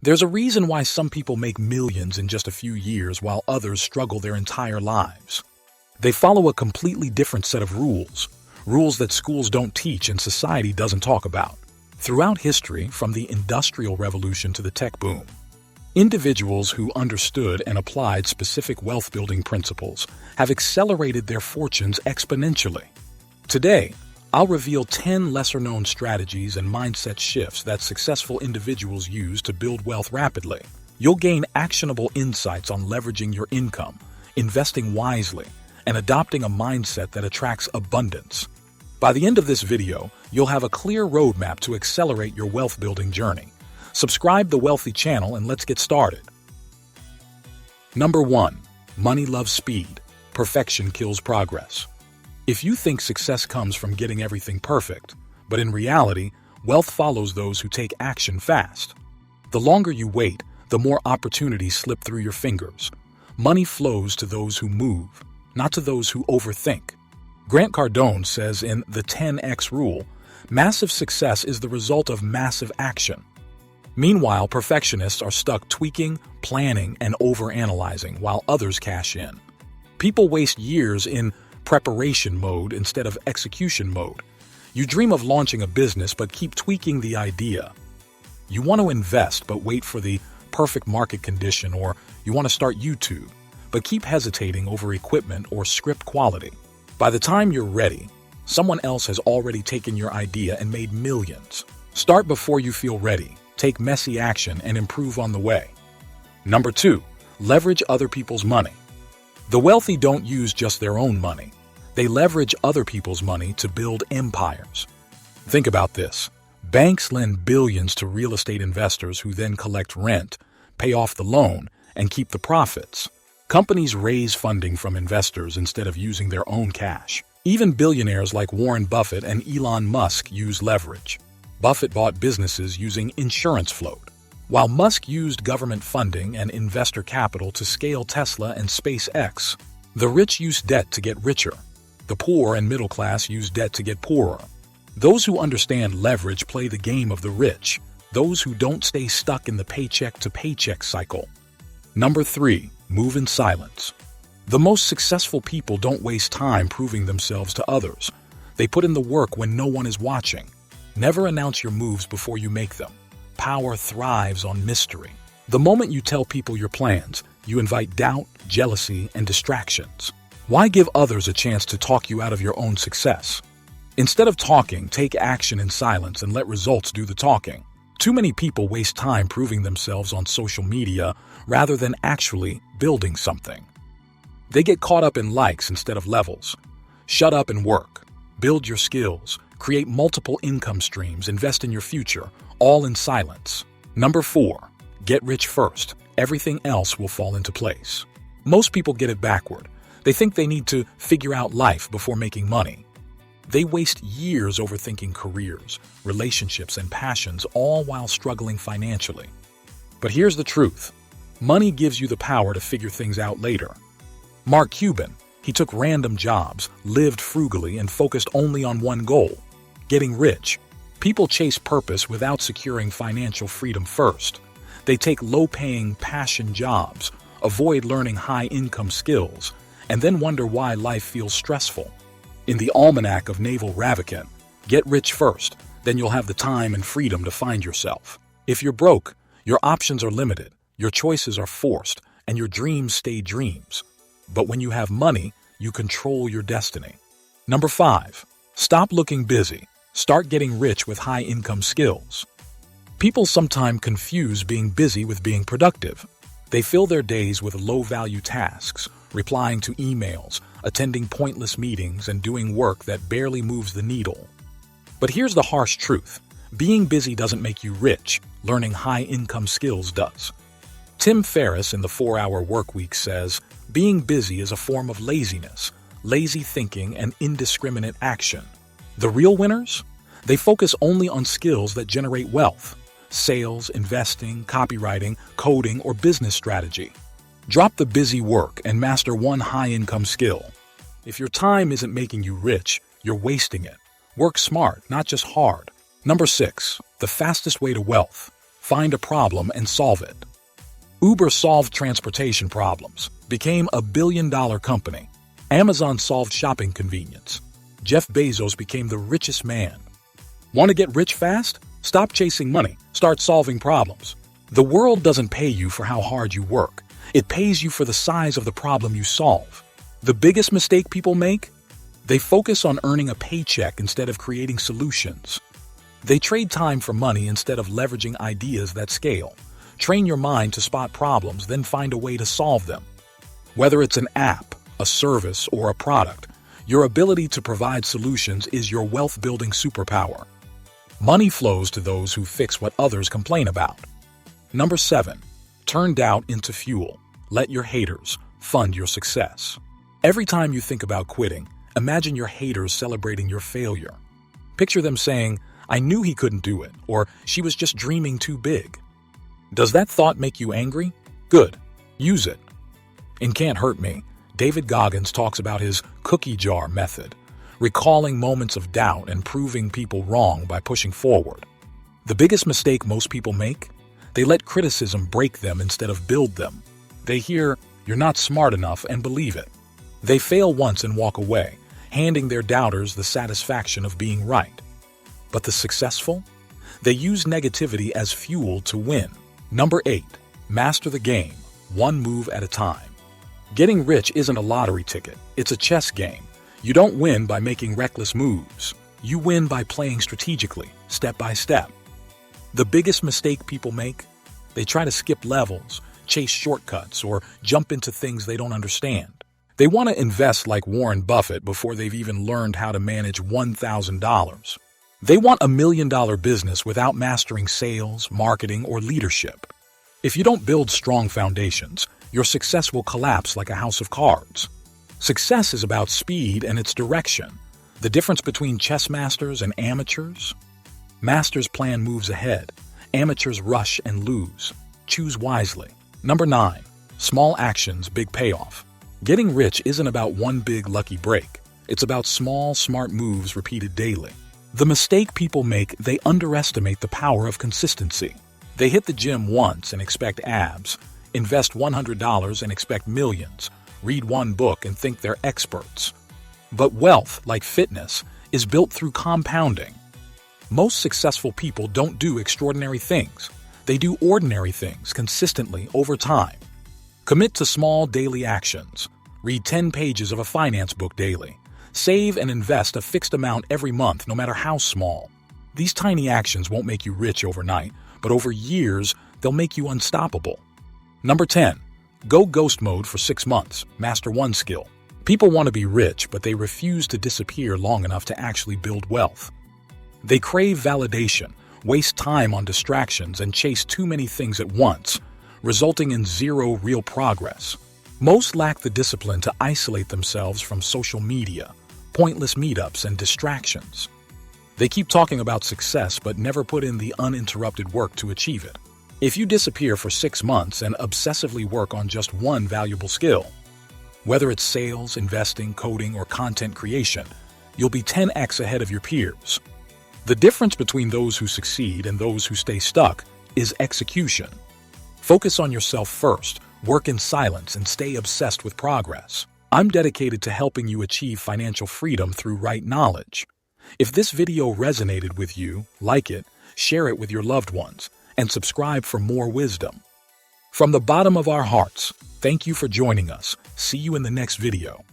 There's a reason why some people make millions in just a few years while others struggle their entire lives. They follow a completely different set of rules, rules that schools don't teach and society doesn't talk about. Throughout history, from the Industrial Revolution to the tech boom, individuals who understood and applied specific wealth-building principles have accelerated their fortunes exponentially. Today, I'll reveal 10 lesser-known strategies and mindset shifts that successful individuals use to build wealth rapidly. You'll gain actionable insights on leveraging your income, investing wisely, and adopting a mindset that attracts abundance. By the end of this video, you'll have a clear roadmap to accelerate your wealth-building journey. Subscribe the Wealthy channel and let's get started. Number 1. Money loves speed. Perfection kills progress. If you think success comes from getting everything perfect, but in reality, wealth follows those who take action fast. The longer you wait, the more opportunities slip through your fingers. Money flows to those who move, not to those who overthink. Grant Cardone says in The 10X Rule, massive success is the result of massive action. Meanwhile, perfectionists are stuck tweaking, planning, and overanalyzing while others cash in. People waste years in preparation mode instead of execution mode. You dream of launching a business but keep tweaking the idea. You want to invest but wait for the perfect market condition, or you want to start YouTube but keep hesitating over equipment or script quality. By the time you're ready, someone else has already taken your idea and made millions. Start before you feel ready, take messy action, and improve on the way. Number 2. Leverage other people's money. The wealthy don't use just their own money. They leverage other people's money to build empires. Think about this. Banks lend billions to real estate investors who then collect rent, pay off the loan, and keep the profits. Companies raise funding from investors instead of using their own cash. Even billionaires like Warren Buffett and Elon Musk use leverage. Buffett bought businesses using insurance float, while Musk used government funding and investor capital to scale Tesla and SpaceX. The rich use debt to get richer. The poor and middle class use debt to get poorer. Those who understand leverage play the game of the rich. Those who don't stay stuck in the paycheck-to-paycheck cycle. Number 3. Move in silence. The most successful people don't waste time proving themselves to others. They put in the work when no one is watching. Never announce your moves before you make them. Power thrives on mystery. The moment you tell people your plans, you invite doubt, jealousy, and distractions. Why give others a chance to talk you out of your own success? Instead of talking, take action in silence and let results do the talking. Too many people waste time proving themselves on social media rather than actually building something. They get caught up in likes instead of levels. Shut up and work. Build your skills. Create multiple income streams. Invest in your future, all in silence. Number 4. Get rich first. Everything else will fall into place. Most people get it backward. They think they need to figure out life before making money. They waste years overthinking careers, relationships, and passions, all while struggling financially. But here's the truth. Money gives you the power to figure things out later. Mark Cuban, he took random jobs, lived frugally, and focused only on one goal: getting rich. People chase purpose without securing financial freedom first. They take low-paying passion jobs, avoid learning high-income skills, and then wonder why life feels stressful. In the Almanac of Naval Ravikant, get rich first, then you'll have the time and freedom to find yourself. If you're broke, your options are limited, your choices are forced, and your dreams stay dreams. But when you have money, you control your destiny. Number 5. Stop looking busy. Start getting rich with high-income skills. People sometimes confuse being busy with being productive. They fill their days with low-value tasks, replying to emails, attending pointless meetings, and doing work that barely moves the needle. But here's the harsh truth. Being busy doesn't make you rich. Learning high-income skills does. Tim Ferriss in the 4-Hour Workweek says, being busy is a form of laziness, lazy thinking, and indiscriminate action. The real winners? They focus only on skills that generate wealth: sales, investing, copywriting, coding, or business strategy. Drop the busy work and master one high-income skill. If your time isn't making you rich, you're wasting it. Work smart, not just hard. Number 6. The fastest way to wealth: Find a problem and solve it. Uber solved transportation problems, became a billion-dollar company. Amazon solved shopping convenience. Jeff Bezos became the richest man. Want to get rich fast? Stop chasing money. Start solving problems. The world doesn't pay you for how hard you work. It pays you for the size of the problem you solve. The biggest mistake people make? They focus on earning a paycheck instead of creating solutions. They trade time for money instead of leveraging ideas that scale. Train your mind to spot problems, then find a way to solve them. Whether it's an app, a service, or a product, your ability to provide solutions is your wealth-building superpower. Money flows to those who fix what others complain about. Number 7. Turn doubt into fuel. Let your haters fund your success. Every time you think about quitting, imagine your haters celebrating your failure. Picture them saying, "I knew he couldn't do it," or "She was just dreaming too big." Does that thought make you angry? Good. Use it. In Can't Hurt Me, David Goggins talks about his cookie jar method, recalling moments of doubt and proving people wrong by pushing forward. The biggest mistake most people make? They let criticism break them instead of build them. They hear, "You're not smart enough," and believe it. They fail once and walk away, handing their doubters the satisfaction of being right. But the successful? They use negativity as fuel to win. Number 8. Master the game, one move at a time. Getting rich isn't a lottery ticket, it's a chess game. You don't win by making reckless moves. You win by playing strategically, step by step. The biggest mistake people make? They try to skip levels, chase shortcuts, or jump into things they don't understand. They want to invest like Warren Buffett before they've even learned how to manage $1,000. They want $1 million business without mastering sales, marketing, or leadership. If you don't build strong foundations, your success will collapse like a house of cards. Success is about speed and its direction. The difference between chess masters and amateurs? Masters plan moves ahead. Amateurs rush and lose. Choose wisely. Number 9. Small actions, big payoff. Getting rich isn't about one big lucky break. It's about small, smart moves repeated daily. The mistake people make, they underestimate the power of consistency. They hit the gym once and expect abs, invest $100 and expect millions, read one book and think they're experts. But wealth, like fitness, is built through compounding. Most successful people don't do extraordinary things. They do ordinary things consistently over time. Commit to small daily actions. Read 10 pages of a finance book daily. Save and invest a fixed amount every month, no matter how small. These tiny actions won't make you rich overnight, but over years, they'll make you unstoppable. Number 10. Go ghost mode for 6 months. Master one skill. People want to be rich, but they refuse to disappear long enough to actually build wealth. They crave validation, waste time on distractions, and chase too many things at once, resulting in zero real progress. Most lack the discipline to isolate themselves from social media, pointless meetups, and distractions. They keep talking about success but never put in the uninterrupted work to achieve it. If you disappear for 6 months and obsessively work on just one valuable skill, whether it's sales, investing, coding, or content creation, you'll be 10x ahead of your peers. The difference between those who succeed and those who stay stuck is execution. Focus on yourself first, work in silence, and stay obsessed with progress. I'm dedicated to helping you achieve financial freedom through right knowledge. If this video resonated with you, like it, share it with your loved ones, and subscribe for more wisdom. From the bottom of our hearts, thank you for joining us. See you in the next video.